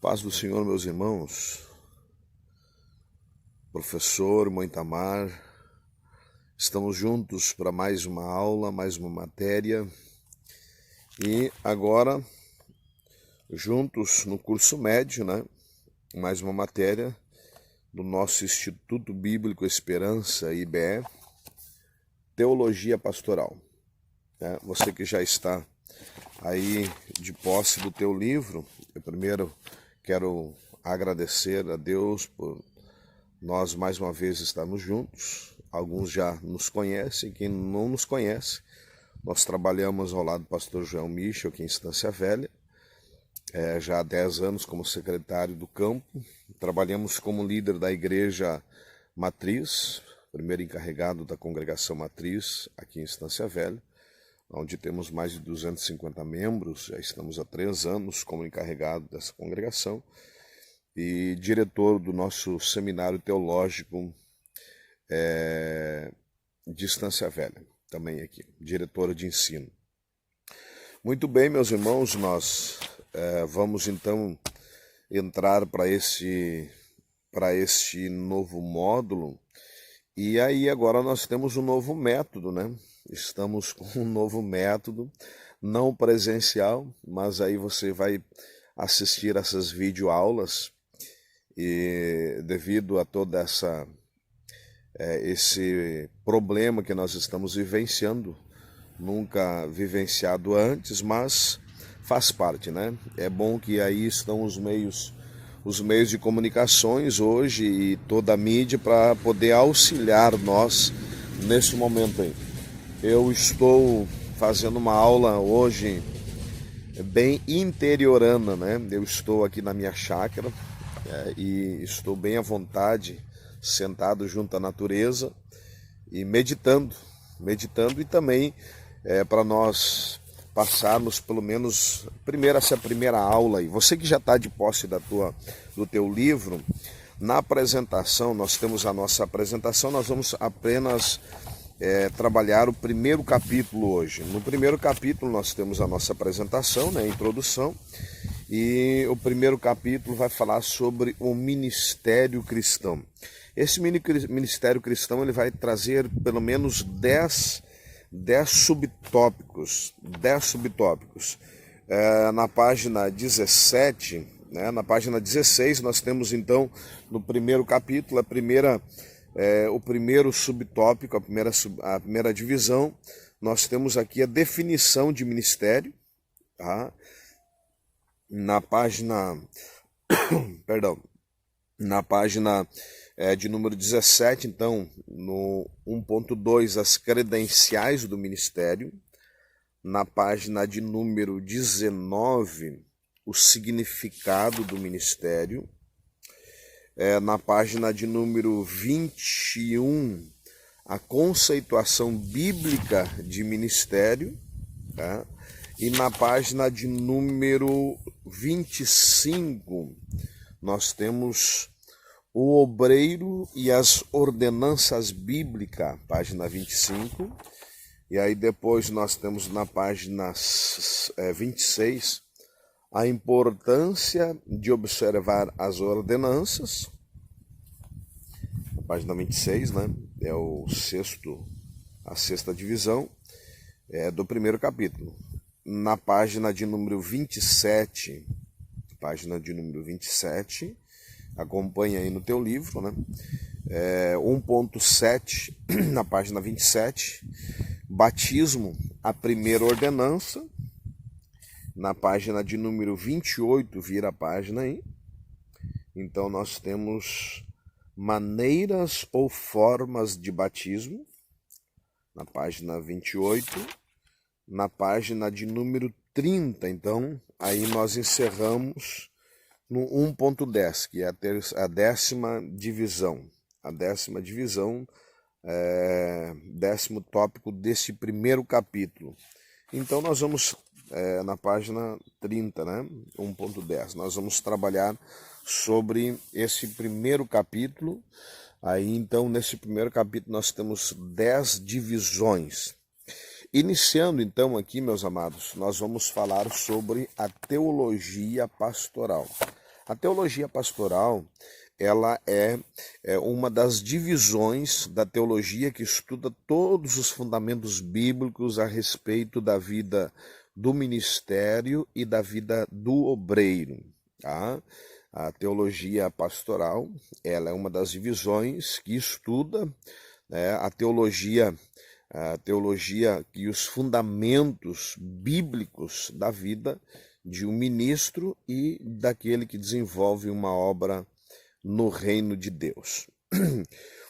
Paz do Senhor, meus irmãos, professor Moitamar, estamos juntos para mais uma aula, mais uma matéria e agora juntos no curso médio, mais uma matéria do nosso Instituto Bíblico Esperança, IBE, Teologia Pastoral. Você que já está aí de posse do teu livro, eu primeiro quero agradecer a Deus por nós mais uma vez estarmos juntos. Alguns já nos conhecem, quem não nos conhece, nós trabalhamos ao lado do pastor João Michel aqui em Estância Velha, já há 10 anos como secretário do campo. Trabalhamos como líder da igreja matriz, primeiro encarregado da congregação matriz aqui em Estância Velha, onde temos mais de 250 membros. Já estamos há 3 anos como encarregado dessa congregação e diretor do nosso seminário teológico de Estância Velha, também aqui, diretor de ensino. Muito bem, meus irmãos, nós vamos então entrar para este novo módulo. E aí agora nós temos um novo método, Estamos com um novo método, não presencial, mas aí você vai assistir essas videoaulas e devido a toda esse problema que nós estamos vivenciando, nunca vivenciado antes, mas faz parte, É bom que aí estão os meios de comunicações hoje e toda a mídia para poder auxiliar nós nesse momento aí. Eu estou fazendo uma aula hoje bem interiorana, Eu estou aqui na minha chácara e estou bem à vontade, sentado junto à natureza e meditando e também para nós passarmos pelo menos essa primeira aula aí. Você que já está de posse do teu livro, na apresentação, nós temos a nossa apresentação, nós vamos apenas trabalhar o primeiro capítulo hoje. No primeiro capítulo nós temos a nossa apresentação, a introdução, e o primeiro capítulo vai falar sobre o ministério cristão. Esse ministério cristão ele vai trazer pelo menos 10 subtópicos. Na página 17, na página 16, nós temos então no primeiro capítulo o primeiro subtópico, a primeira divisão. Nós temos aqui a definição de ministério, tá? Na página de número 17, então, no 1.2, as credenciais do ministério. Na página de número 19, o significado do ministério. Na página de número 21, a conceituação bíblica de ministério, tá? E na página de número 25, nós temos o obreiro e as ordenanças bíblicas, página 25. E aí depois nós temos na página 26, a importância de observar as ordenanças. Na página 26, é a sexta divisão do primeiro capítulo. Na página de número 27, acompanha aí no teu livro, 1.7, na página 27, batismo, a primeira ordenança. Na página de número 28, vira a página aí. Então nós temos maneiras ou formas de batismo, na página 28. Na página de número 30, então, aí nós encerramos no 1.10, que é a décima divisão. A décima divisão, décimo tópico desse primeiro capítulo. Então nós vamos, na página 30, 1.10, nós vamos trabalhar sobre esse primeiro capítulo. Aí então, nesse primeiro capítulo, nós temos 10 divisões. Iniciando então aqui, meus amados, nós vamos falar sobre a teologia pastoral. A teologia pastoral, ela é uma das divisões da teologia que estuda todos os fundamentos bíblicos a respeito da vida do ministério e da vida do obreiro, tá? A teologia pastoral, ela é uma das divisões que estuda, né, a teologia e os fundamentos bíblicos da vida de um ministro e daquele que desenvolve uma obra no reino de Deus.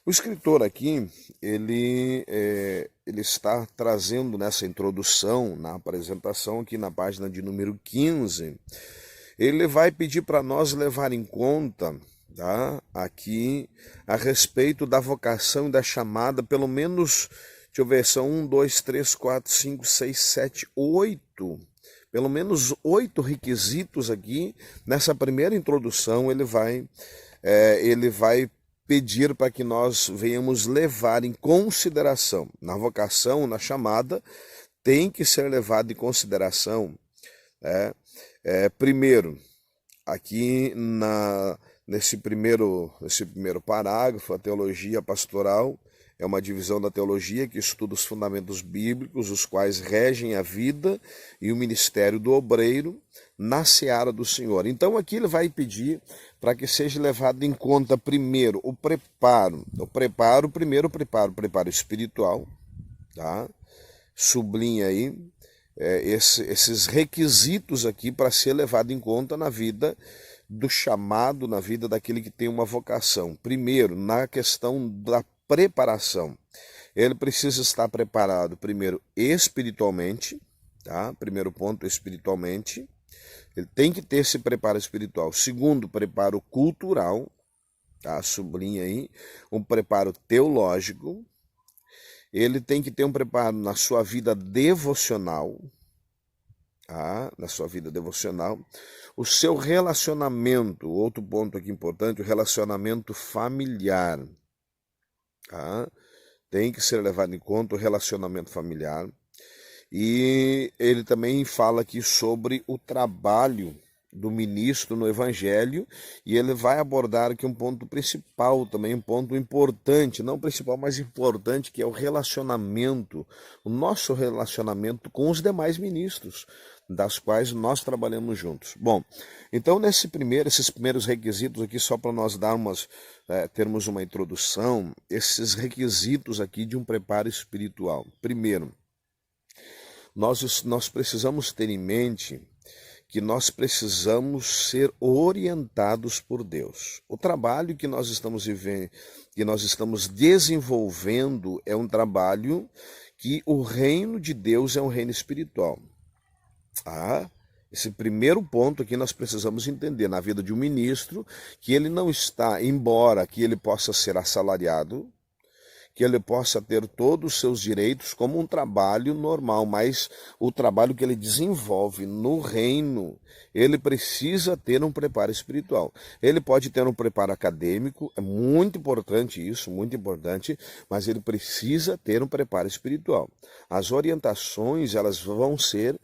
O escritor aqui, ele está trazendo nessa introdução, na apresentação, aqui na página de número 15, ele vai pedir para nós levar em conta, tá, aqui a respeito da vocação e da chamada, pelo menos, deixa eu ver, são 1, 2, 3, 4, 5, 6, 7, 8, pelo menos 8 requisitos aqui. Nessa primeira introdução ele vai pedir para que nós venhamos levar em consideração, na vocação, na chamada, tem que ser levado em consideração, primeiro, aqui nesse primeiro parágrafo, a teologia pastoral é uma divisão da teologia que estuda os fundamentos bíblicos, os quais regem a vida e o ministério do obreiro na seara do Senhor. Então aqui ele vai pedir para que seja levado em conta primeiro o preparo espiritual, tá? Sublinha aí esses requisitos aqui para ser levado em conta na vida do chamado, na vida daquele que tem uma vocação. Primeiro, na questão da preparação, ele precisa estar preparado primeiro espiritualmente, tá? Primeiro ponto, espiritualmente, ele tem que ter esse preparo espiritual. Segundo, preparo cultural, tá? Sublinha aí, um preparo teológico. Ele tem que ter um preparo na sua vida devocional, tá? Na sua vida devocional. O seu relacionamento, outro ponto aqui importante, o relacionamento familiar, tá? Tem que ser levado em conta o relacionamento familiar. E ele também fala aqui sobre o trabalho do ministro no evangelho, e ele vai abordar aqui um ponto principal também, um ponto importante, não principal, mas importante, que é o relacionamento, o nosso relacionamento com os demais ministros, das quais nós trabalhamos juntos. Bom, então esses primeiros requisitos aqui, só para nós termos uma introdução, esses requisitos aqui de um preparo espiritual. Primeiro, nós precisamos ter em mente que nós precisamos ser orientados por Deus. O trabalho que nós estamos desenvolvendo é um trabalho que o reino de Deus é um reino espiritual. Esse primeiro ponto aqui nós precisamos entender na vida de um ministro, que ele não está, embora que ele possa ser assalariado, que ele possa ter todos os seus direitos como um trabalho normal, mas o trabalho que ele desenvolve no reino, ele precisa ter um preparo espiritual. Ele pode ter um preparo acadêmico, é muito importante isso, muito importante, mas ele precisa ter um preparo espiritual. As orientações, elas vão ser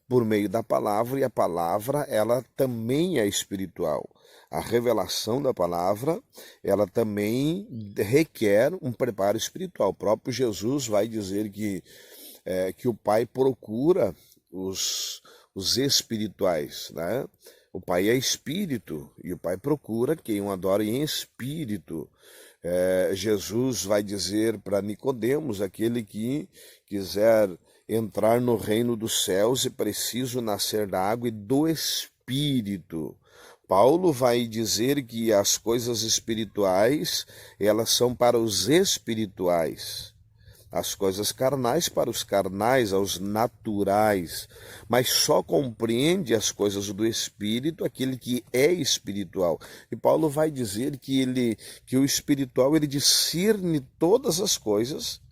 por meio da palavra, e a palavra, ela também é espiritual. A revelação da palavra, ela também requer um preparo espiritual. O próprio Jesus vai dizer que o Pai procura os espirituais, né? O Pai é espírito e o Pai procura quem o adora em espírito. Jesus vai dizer para Nicodemos, aquele que quiser entrar no reino dos céus é preciso nascer da água e do espírito. Paulo vai dizer que as coisas espirituais, elas são para os espirituais. As coisas carnais para os carnais, aos naturais. Mas só compreende as coisas do espírito aquele que é espiritual. E Paulo vai dizer que o espiritual, ele discerne todas as coisas,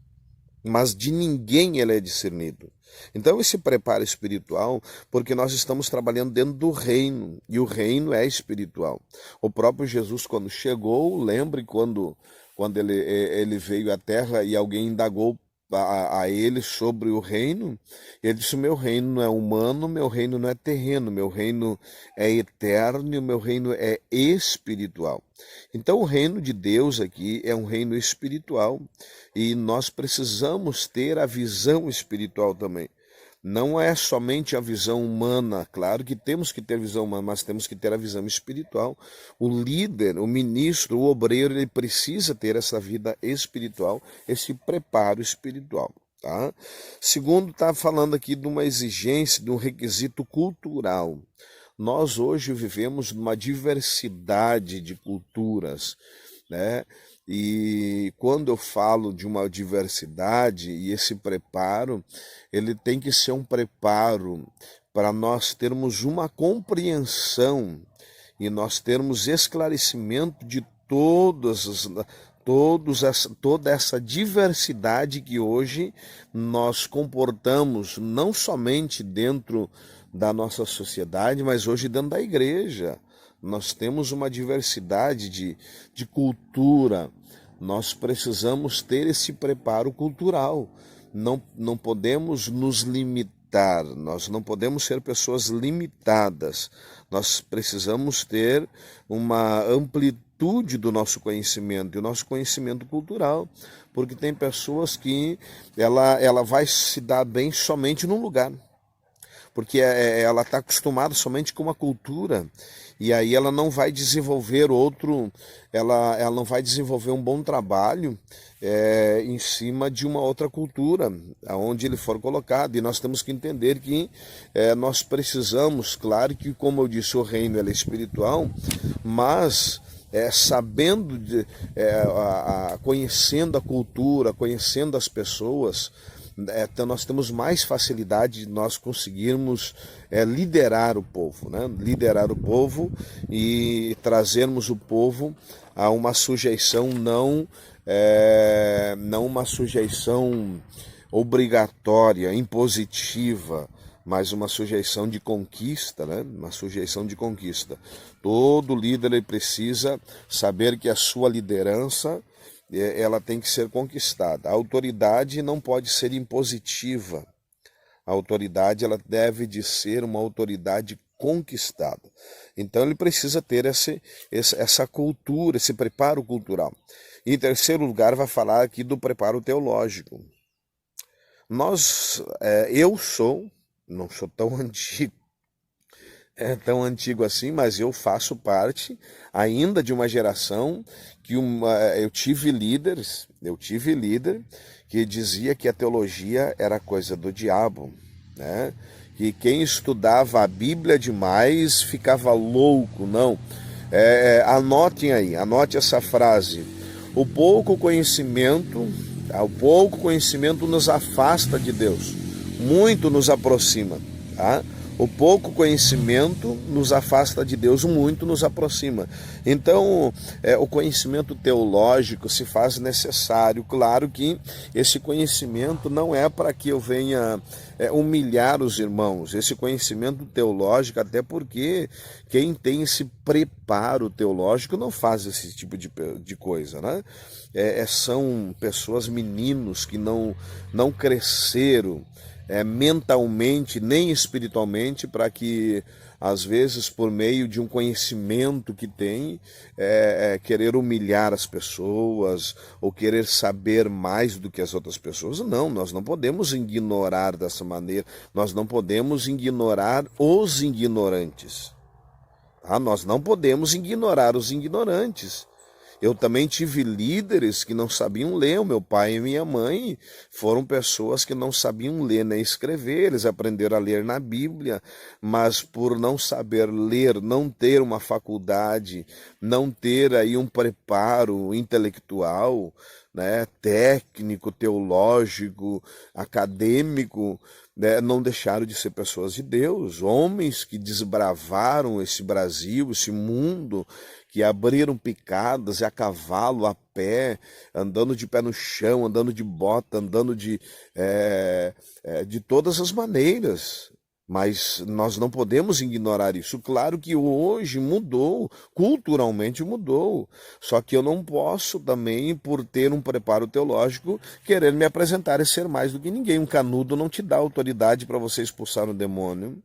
mas de ninguém ele é discernido. Então esse preparo espiritual, porque nós estamos trabalhando dentro do reino, e o reino é espiritual. O próprio Jesus, quando chegou, lembre quando ele veio à terra e alguém indagou a ele sobre o reino, ele disse: o meu reino não é humano, meu reino não é terreno, meu reino é eterno e o meu reino é espiritual. Então o reino de Deus aqui é um reino espiritual e nós precisamos ter a visão espiritual também. Não é somente a visão humana, claro que temos que ter visão humana, mas temos que ter a visão espiritual. O líder, o ministro, o obreiro, ele precisa ter essa vida espiritual, esse preparo espiritual. Tá? Segundo, está falando aqui de uma exigência, de um requisito cultural. Nós hoje vivemos numa diversidade de culturas, né? E quando eu falo de uma diversidade e esse preparo, ele tem que ser um preparo para nós termos uma compreensão e nós termos esclarecimento de toda essa diversidade que hoje nós comportamos, não somente dentro da nossa sociedade, mas hoje dentro da igreja. Nós temos uma diversidade de cultura, nós precisamos ter esse preparo cultural. Não podemos nos limitar, nós não podemos ser pessoas limitadas, nós precisamos ter uma amplitude do nosso conhecimento, e o nosso conhecimento cultural, porque tem pessoas que ela vai se dar bem somente num lugar, porque ela está acostumada somente com uma cultura, e aí ela não vai desenvolver ela não vai desenvolver um bom trabalho em cima de uma outra cultura, aonde ele for colocado. E nós temos que entender que nós precisamos, claro que, como eu disse, o reino é espiritual, mas sabendo, conhecendo a cultura, conhecendo as pessoas, então nós temos mais facilidade de nós conseguirmos liderar o povo, né? Liderar o povo e trazermos o povo a uma sujeição não uma sujeição obrigatória, impositiva, mas uma sujeição de conquista, né? Uma sujeição de conquista. Todo líder ele precisa saber que a sua liderança ela tem que ser conquistada. A autoridade não pode ser impositiva. A autoridade ela deve de ser uma autoridade conquistada. Então ele precisa ter essa cultura, esse preparo cultural. E, em terceiro lugar, vai falar aqui do preparo teológico. Não sou tão antigo assim, mas eu faço parte ainda de uma geração que eu tive líder que dizia que a teologia era coisa do diabo, né? Que quem estudava a Bíblia demais ficava louco. Não, anote essa frase: o pouco conhecimento nos afasta de Deus, muito nos aproxima, tá? O pouco conhecimento nos afasta de Deus, muito nos aproxima. Então, o conhecimento teológico se faz necessário. Claro que esse conhecimento não é para que eu venha humilhar os irmãos. Esse conhecimento teológico, até porque quem tem esse preparo teológico não faz esse tipo de coisa, né? São pessoas, meninos que não cresceram mentalmente nem espiritualmente, para que às vezes por meio de um conhecimento que tem querer humilhar as pessoas ou querer saber mais do que as outras pessoas. Não, nós não podemos ignorar dessa maneira, nós não podemos ignorar os ignorantes, tá? Nós não podemos ignorar os ignorantes. Eu também tive líderes que não sabiam ler. O meu pai e minha mãe foram pessoas que não sabiam ler nem escrever. Eles aprenderam a ler na Bíblia, mas por não saber ler, não ter uma faculdade, não ter aí um preparo intelectual, né, técnico, teológico, acadêmico, né, não deixaram de ser pessoas de Deus, homens que desbravaram esse Brasil, esse mundo, que abriram picadas a cavalo, a pé, andando de pé no chão, andando de bota, andando de todas as maneiras. Mas nós não podemos ignorar isso. Claro que hoje mudou, culturalmente mudou. Só que eu não posso também, por ter um preparo teológico, querer me apresentar e ser mais do que ninguém. Um canudo não te dá autoridade para você expulsar um demônio.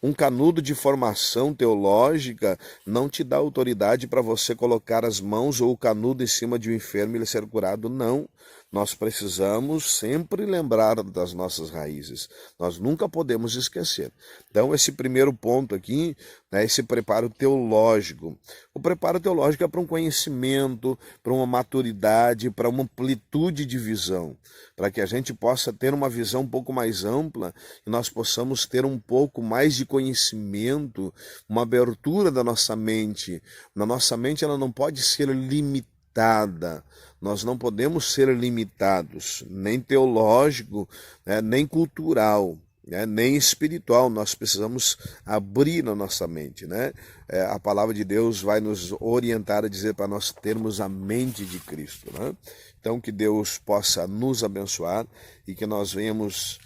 Um canudo de formação teológica não te dá autoridade para você colocar as mãos ou o canudo em cima de um enfermo e ele ser curado, não. Nós precisamos sempre lembrar das nossas raízes. Nós nunca podemos esquecer. Então, esse primeiro ponto aqui, né, esse preparo teológico. O preparo teológico é para um conhecimento, para uma maturidade, para uma amplitude de visão, para que a gente possa ter uma visão um pouco mais ampla e nós possamos ter um pouco mais de conhecimento, uma abertura da nossa mente. Na nossa mente ela não pode ser limitada. Nós não podemos ser limitados, nem teológico, né, nem cultural, né, nem espiritual. Nós precisamos abrir a nossa mente, né? A palavra de Deus vai nos orientar a dizer para nós termos a mente de Cristo, né? Então que Deus possa nos abençoar e que nós venhamos,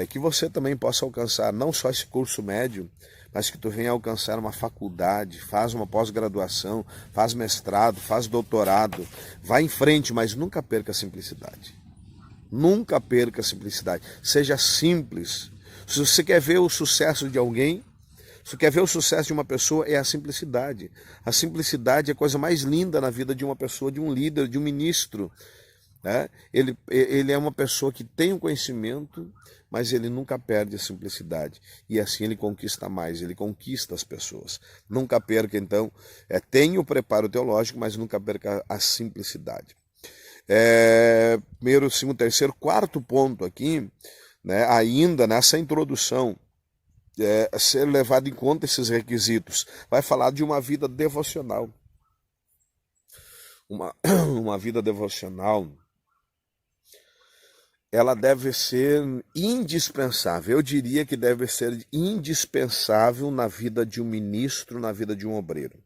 que você também possa alcançar não só esse curso médio, mas que tu venha alcançar uma faculdade, faz uma pós-graduação, faz mestrado, faz doutorado, vai em frente, mas nunca perca a simplicidade. Nunca perca a simplicidade. Seja simples. Se você quer ver o sucesso de alguém, se você quer ver o sucesso de uma pessoa, é a simplicidade. A simplicidade é a coisa mais linda na vida de uma pessoa, de um líder, de um ministro. Né? Ele é uma pessoa que tem um conhecimento, mas ele nunca perde a simplicidade. E assim ele conquista mais, ele conquista as pessoas. Nunca perca, então, tenha o preparo teológico, mas nunca perca a simplicidade. Primeiro, segundo, terceiro, quarto ponto aqui, né, ainda nessa introdução, ser levado em conta esses requisitos. Vai falar de uma vida devocional. Uma vida devocional, ela deve ser indispensável. Eu diria que deve ser indispensável na vida de um ministro, na vida de um obreiro.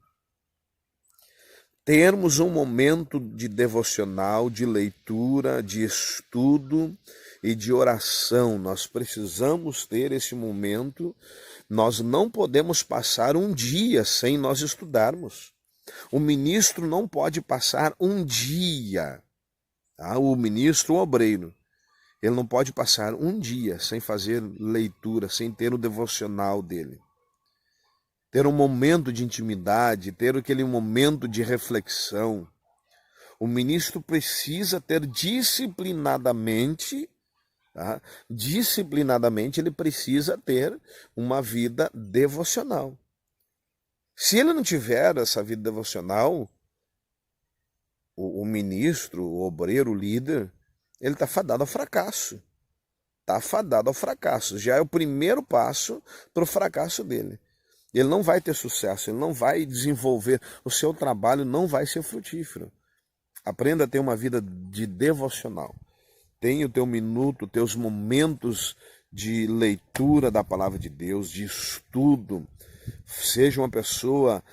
Termos um momento de devocional, de leitura, de estudo e de oração. Nós precisamos ter esse momento. Nós não podemos passar um dia sem nós estudarmos. O ministro não pode passar um dia, tá? O ministro, o obreiro, ele não pode passar um dia sem fazer leitura, sem ter o devocional dele. Ter um momento de intimidade, ter aquele momento de reflexão. O ministro precisa ter disciplinadamente, tá? Disciplinadamente ele precisa ter uma vida devocional. Se ele não tiver essa vida devocional, o ministro, o obreiro, o líder, ele está fadado ao fracasso. Está fadado ao fracasso. Já é o primeiro passo para o fracasso dele. Ele não vai ter sucesso, ele não vai desenvolver, o seu trabalho não vai ser frutífero. Aprenda a ter uma vida de devocional. Tenha o teu minuto, teus momentos de leitura da palavra de Deus, de estudo. Seja uma pessoa,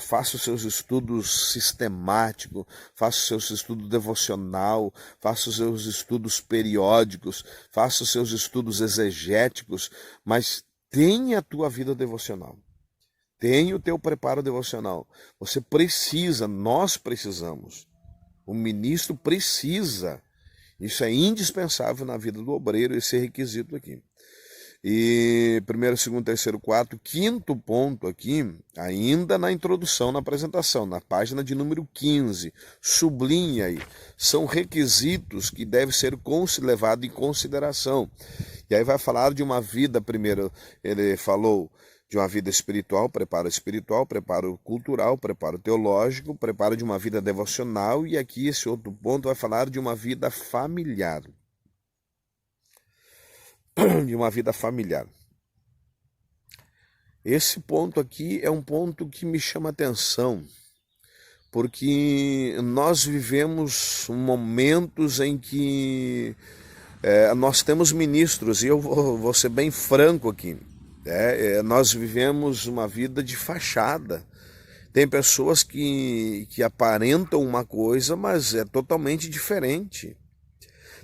faça os seus estudos sistemáticos, faça os seus estudos devocional, faça os seus estudos periódicos, faça os seus estudos exegéticos, mas tenha a tua vida devocional. Tenha o teu preparo devocional. Você precisa, nós precisamos. O ministro precisa. Isso é indispensável na vida do obreiro, esse requisito aqui. E primeiro, segundo, terceiro, quarto, quinto ponto aqui, ainda na introdução, na apresentação, na página de número 15, sublinha aí, são requisitos que devem ser levados em consideração. E aí vai falar de uma vida, primeiro ele falou de uma vida espiritual, preparo cultural, preparo teológico, preparo de uma vida devocional, e aqui esse outro ponto vai falar de uma vida familiar. De uma vida familiar. Esse ponto aqui é um ponto que me chama a atenção, porque nós vivemos momentos em que nós temos ministros, e eu vou ser bem franco aqui, nós vivemos uma vida de fachada. Tem pessoas que aparentam uma coisa, mas é totalmente diferente.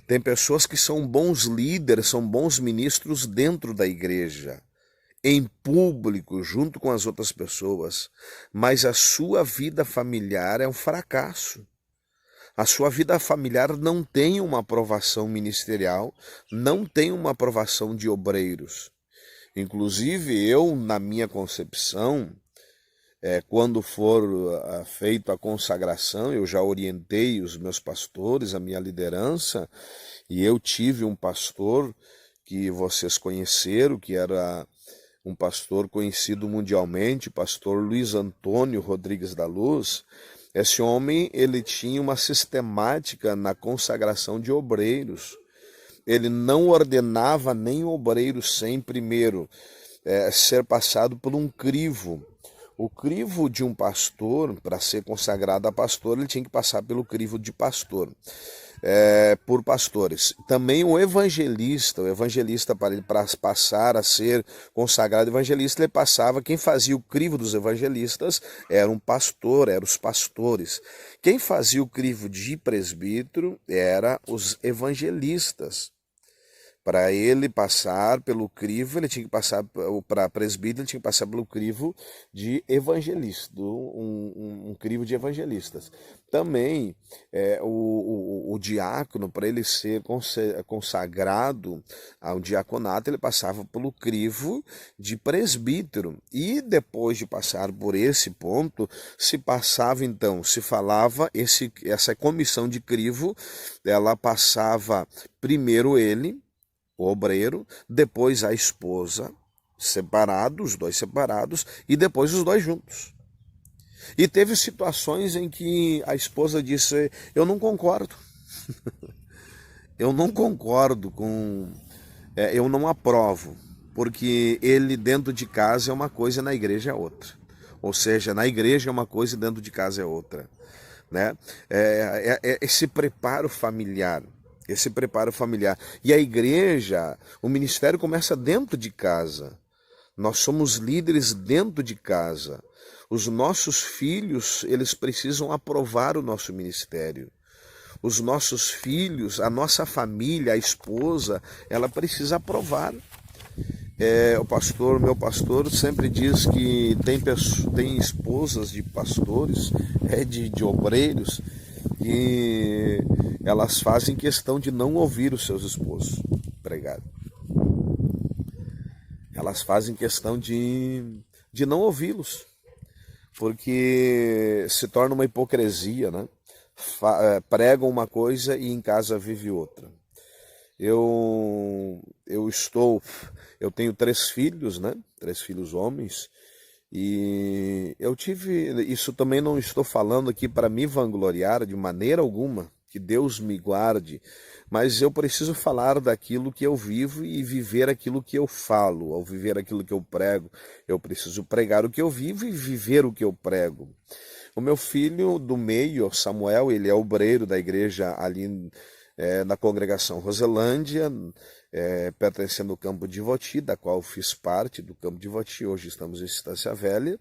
Tem pessoas que são bons líderes, são bons ministros dentro da igreja, em público, junto com as outras pessoas, mas a sua vida familiar é um fracasso. A sua vida familiar não tem uma aprovação ministerial, não tem uma aprovação de obreiros. Inclusive, eu, na minha concepção, quando for feita a consagração, eu já orientei os meus pastores, a minha liderança, e eu tive um pastor que vocês conheceram, que era um pastor conhecido mundialmente, o pastor Luiz Antônio Rodrigues da Luz. Esse homem, ele tinha uma sistemática na consagração de obreiros. Ele não ordenava nem o obreiro sem primeiro ser passado por um crivo. O crivo de um pastor, para ser consagrado a pastor, ele tinha que passar pelo crivo de pastor, por pastores. Também o evangelista para ele passar a ser consagrado evangelista, ele passava, quem fazia o crivo dos evangelistas era um pastor, eram os pastores. Quem fazia o crivo de presbítero eram os evangelistas. Para ele passar pelo crivo, ele tinha que passar, para presbítero, ele tinha que passar pelo crivo de evangelista, um crivo de evangelistas. Também o diácono, para ele ser consagrado ao diaconato, ele passava pelo crivo de presbítero. E depois de passar por esse ponto, se passava então, se falava, essa comissão de crivo, ela passava primeiro ele, o obreiro, depois a esposa, separados, os dois separados, e depois os dois juntos. E teve situações em que a esposa disse: eu não concordo, eu não concordo com, eu não aprovo, porque ele dentro de casa é uma coisa, na igreja é outra. Ou seja, na igreja é uma coisa e dentro de casa é outra, né? Esse preparo familiar. Esse preparo familiar. E a igreja, o ministério começa dentro de casa. Nós somos líderes dentro de casa. Os nossos filhos, eles precisam aprovar o nosso ministério. Os nossos filhos, a nossa família, a esposa, ela precisa aprovar. Meu pastor sempre diz que tem esposas de pastores, de obreiros, e elas fazem questão de não ouvir os seus esposos pregar. Elas fazem questão de não ouvi-los, porque se torna uma hipocrisia, né? Pregam uma coisa e em casa vive outra. Eu tenho 3 filhos, né? 3 filhos homens. E eu tive, isso também não estou falando aqui para me vangloriar de maneira alguma, que Deus me guarde, mas eu preciso falar daquilo que eu vivo e viver aquilo que eu falo. Ao viver aquilo que eu prego, eu preciso pregar o que eu vivo e viver o que eu prego. O meu filho do meio, Samuel, ele é obreiro da igreja ali na congregação Roselândia, pertencendo ao Campo de Voti, da qual fiz parte do Campo de Voti. Hoje estamos em Estância Velha.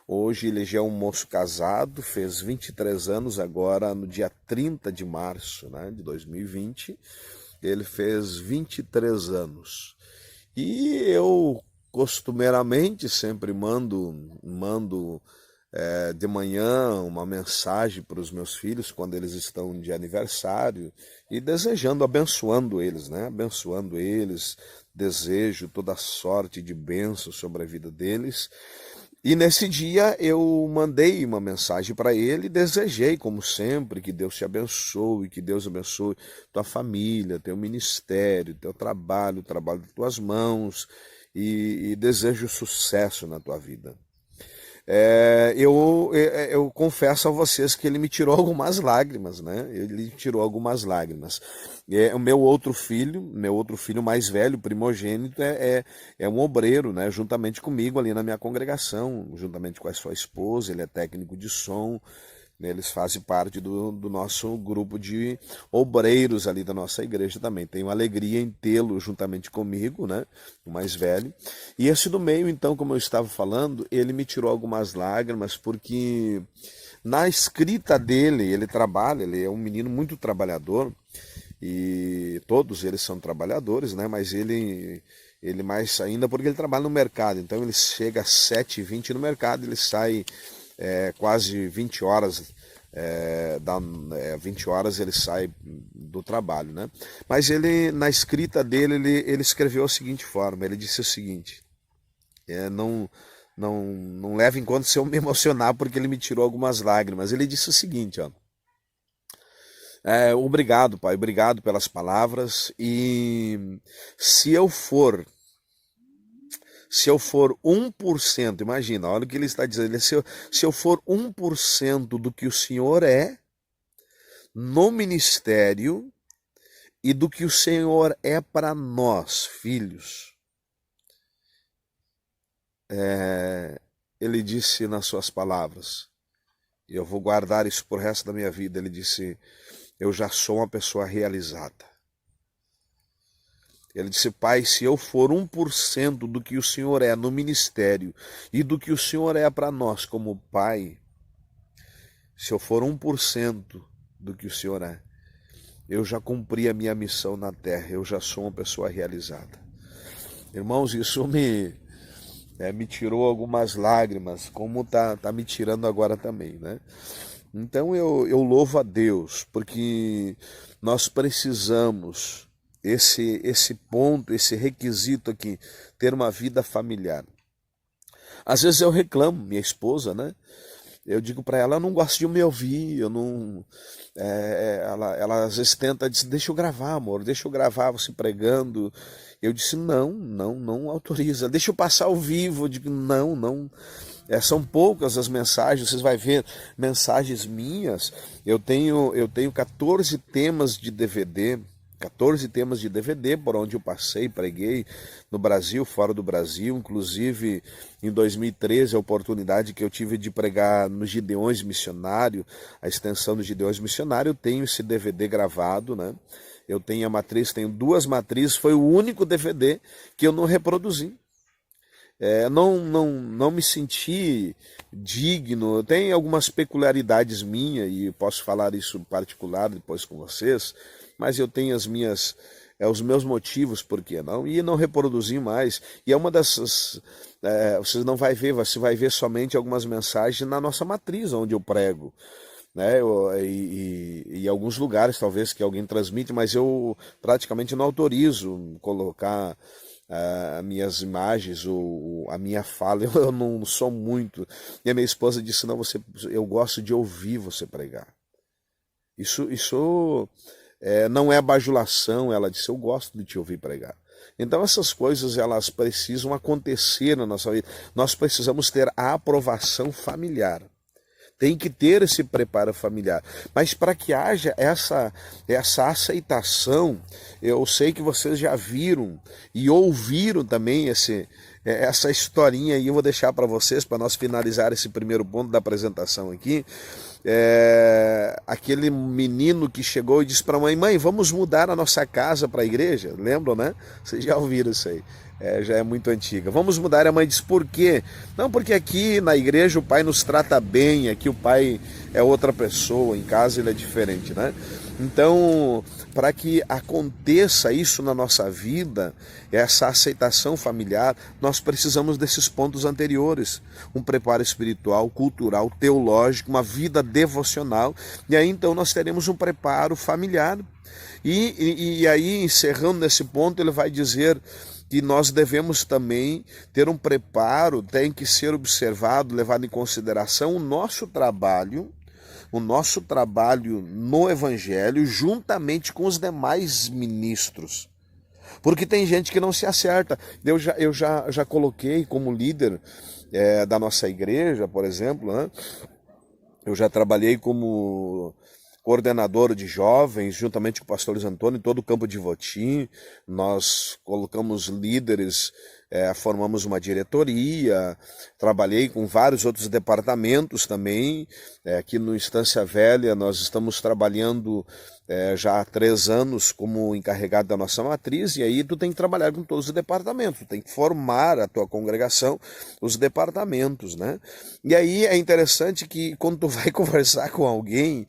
Hoje ele já é um moço casado, fez 23 anos agora, no dia 30 de março, né, de 2020. Ele fez 23 anos. E eu costumeiramente sempre mando de manhã uma mensagem para os meus filhos quando eles estão de aniversário e desejando, abençoando eles, né? Abençoando eles, desejo toda sorte de bênção sobre a vida deles. E nesse dia eu mandei uma mensagem para ele e desejei, como sempre, que Deus te abençoe, que Deus abençoe tua família, teu ministério, teu trabalho, o trabalho de tuas mãos, e desejo sucesso na tua vida. Eu confesso a vocês que ele me tirou algumas lágrimas, né? Ele tirou algumas lágrimas. O meu outro filho mais velho, primogênito, é um obreiro, né? Juntamente comigo ali na minha congregação, juntamente com a sua esposa, ele é técnico de som. Eles fazem parte do nosso grupo de obreiros ali da nossa igreja também. Tenho alegria em tê-lo juntamente comigo, né? O mais velho. E esse do meio, então, como eu estava falando, ele me tirou algumas lágrimas, porque na escrita dele, ele trabalha, ele é um menino muito trabalhador, e todos eles são trabalhadores, né? Mas ele Ele mais ainda porque ele trabalha no mercado, então ele chega às 7h20 no mercado, ele sai quase 20 horas, 20 horas ele sai do trabalho, né? Mas ele, na escrita dele, ele escreveu da seguinte forma, ele disse o seguinte, não leva em conta se eu me emocionar porque ele me tirou algumas lágrimas, ele disse o seguinte, ó, obrigado, pai, obrigado pelas palavras, e se eu for 1%, imagina, olha o que ele está dizendo, se eu for 1% do que o Senhor é no ministério e do que o Senhor é para nós, filhos, ele disse nas suas palavras, e eu vou guardar isso por resto da minha vida, ele disse, eu já sou uma pessoa realizada. Ele disse, pai, se eu for 1% do que o Senhor é no ministério e do que o Senhor é para nós como pai, se eu for 1% do que o Senhor é, eu já cumpri a minha missão na terra, eu já sou uma pessoa realizada. Irmãos, isso me tirou algumas lágrimas, como tá me tirando agora também, né? Então eu louvo a Deus, porque nós precisamos, esse ponto, esse requisito aqui, ter uma vida familiar. Às vezes eu reclamo, minha esposa, né? Eu digo para ela, eu não gosto de me ouvir, eu não... ela às vezes tenta, diz, deixa eu gravar, amor, deixa eu gravar você pregando. Eu disse, não autoriza, deixa eu passar ao vivo. Eu digo, não. São poucas as mensagens, vocês vão ver mensagens minhas. Eu tenho 14 temas de DVD, por onde eu passei, preguei no Brasil, fora do Brasil, inclusive em 2013, a oportunidade que eu tive de pregar no Gideões Missionário, a extensão do Gideões Missionário, eu tenho esse DVD gravado, né? Eu tenho a matriz, tenho 2 matrizes, foi o único DVD que eu não reproduzi. Não me senti digno, tem algumas peculiaridades minhas, e posso falar isso em particular depois com vocês, mas eu tenho os meus motivos por que não, e não reproduzi mais, e é uma dessas, você não vai ver, você vai ver somente algumas mensagens na nossa matriz, onde eu prego, né? E alguns lugares talvez que alguém transmite, mas eu praticamente não autorizo colocar minhas imagens ou a minha fala, eu não sou muito. E a minha esposa disse, não, eu gosto de ouvir você pregar. Isso não é bajulação, ela disse, eu gosto de te ouvir pregar. Então essas coisas, elas precisam acontecer na nossa vida. Nós precisamos ter a aprovação familiar. Tem que ter esse preparo familiar. Mas para que haja essa aceitação, eu sei que vocês já viram e ouviram também essa historinha, e eu vou deixar para vocês, para nós finalizar esse primeiro ponto da apresentação aqui. Aquele menino que chegou e disse para a mãe, vamos mudar a nossa casa para a igreja, lembram, né? Vocês já ouviram isso aí, já é muito antiga. Vamos mudar, e a mãe disse, por quê? Não, porque aqui na igreja o pai nos trata bem, aqui o pai é outra pessoa, em casa ele é diferente, né? Então, para que aconteça isso na nossa vida, essa aceitação familiar, nós precisamos desses pontos anteriores. Um preparo espiritual, cultural, teológico, uma vida devocional, e aí então nós teremos um preparo familiar. E aí, encerrando nesse ponto, ele vai dizer que nós devemos também ter um preparo, tem que ser observado, levado em consideração o nosso trabalho no Evangelho, juntamente com os demais ministros. Porque tem gente que não se acerta. Eu já coloquei como líder da nossa igreja, por exemplo, né? Eu já trabalhei como coordenador de jovens, juntamente com o pastor Luiz Antônio, em todo o campo de Votim. Nós colocamos líderes, formamos uma diretoria, trabalhei com vários outros departamentos também. Aqui no Estância Velha nós estamos trabalhando já há 3 anos como encarregado da nossa matriz, e aí tu tem que trabalhar com todos os departamentos, tu tem que formar a tua congregação, os departamentos, né? E aí é interessante que quando tu vai conversar com alguém,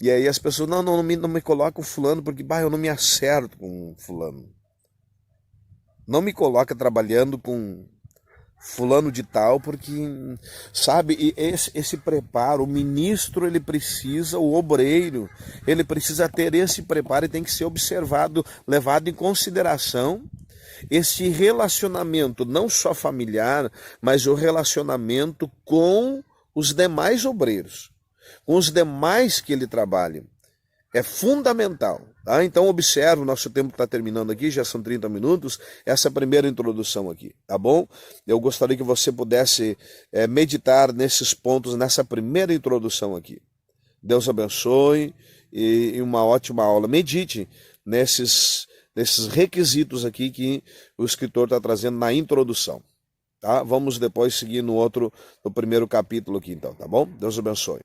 e aí as pessoas, não me colocam fulano, porque eu não me acerto com fulano. Não me coloca trabalhando com fulano de tal, porque, sabe, e esse preparo, o ministro, ele precisa, o obreiro, ele precisa ter esse preparo e tem que ser observado, levado em consideração esse relacionamento, não só familiar, mas o relacionamento com os demais obreiros, com os demais que ele trabalha. É fundamental. Tá? Então observe, o nosso tempo está terminando aqui, já são 30 minutos, essa primeira introdução aqui, tá bom? Eu gostaria que você pudesse meditar nesses pontos, nessa primeira introdução aqui. Deus abençoe e uma ótima aula. Medite nesses requisitos aqui que o escritor está trazendo na introdução. Tá? Vamos depois seguir no primeiro capítulo aqui então, tá bom? Deus abençoe.